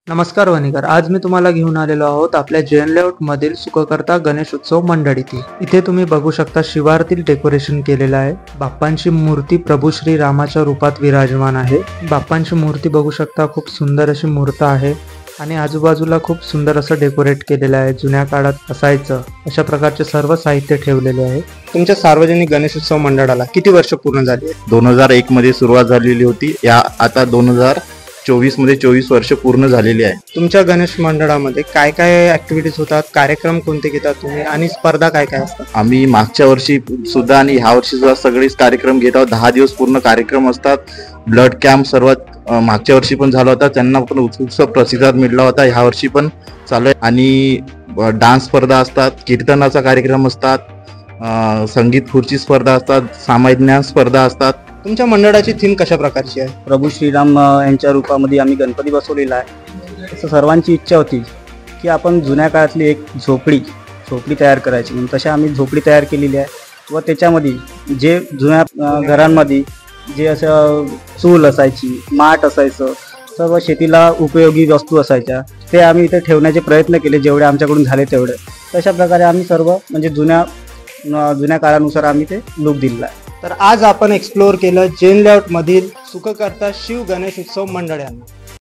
नमस्कार वणीकर, आज मी तुम्हाला घेऊन आलेलो आहोत आपल्या जैन लेआउट मधील सुखकर्ता गणेश उत्सव मंडळ इथे तुम्ही बघू शकता शिवारातील डेकोरेशन केलेलं आहे। बाप्पांची मूर्ती प्रभू श्री रामाच्या रूपात विराजमान आहे। बाप्पांची मूर्ती बघू शकता, खूप सुंदर अशी मूर्त आहे आणि आजूबाजूला खूप सुंदर असं डेकोरेट केलेलं आहे। जुन्या काळात असायचं अशा प्रकारचे सर्व साहित्य ठेवलेले आहे। तुमच्या सार्वजनिक गणेश उत्सव मंडळाला किती वर्ष पूर्ण झाली? 2001 मध्ये सुरुवात झालेली होती। या आता 2024 मध्ये 24 वर्ष पूर्ण झालेली आहे। तुमच्या गणेश मंडळामध्ये काय काय ऍक्टिव्हिटीज होतात, कार्यक्रम कोणते घेतात तुम्ही आणि स्पर्धा काय काय असतात? आम्ही मागच्या वर्षी सुद्धा आणि ह्या वर्षी सुद्धा सगळेच कार्यक्रम घेत आहोत। 10 दिवस पूर्ण कार्यक्रम असतात। ब्लड कॅम्प सर्वात मागच्या वर्षी पण झाला होता, त्यांना पण उत्कृष्ट प्रतिसाद मिळाला होता। ह्या वर्षी पण चालू आहे आणि डान्स स्पर्धा असतात, कीर्तनाचा कार्यक्रम असतात, संगीत खुर्ची स्पर्धा असतात, सामायिक ज्ञान स्पर्धा असतात। तुमच्या मंडळाची थीम कशा प्रकारची आहे? प्रभू श्रीराम यांच्या रूपामध्ये आम्ही गणपती बसवलेला आहे। असं सर्वांची इच्छा होती की आपण जुन्या काळातली एक झोपडी तयार करायची, म्हणून तशा आम्ही झोपडी तयार केलेली आहे व त्याच्यामध्ये जे जुन्या घरांमध्ये जे असं चूल असायची, माठ असायचं, सर्व शेतीला उपयोगी वस्तू असायच्या, ते आम्ही इथे ठेवण्याचे प्रयत्न केले जेवढे आमच्याकडून झाले तेवढे। तशा प्रकारे आम्ही सर्व म्हणजे जुन्या काळानुसार आम्ही ते लुक दिलेला आहे। तर आज आपण एक्सप्लोअर केलं जैन लेआउट मधील सुखकर्ता शिव गणेश उत्सव मंडळ यांना।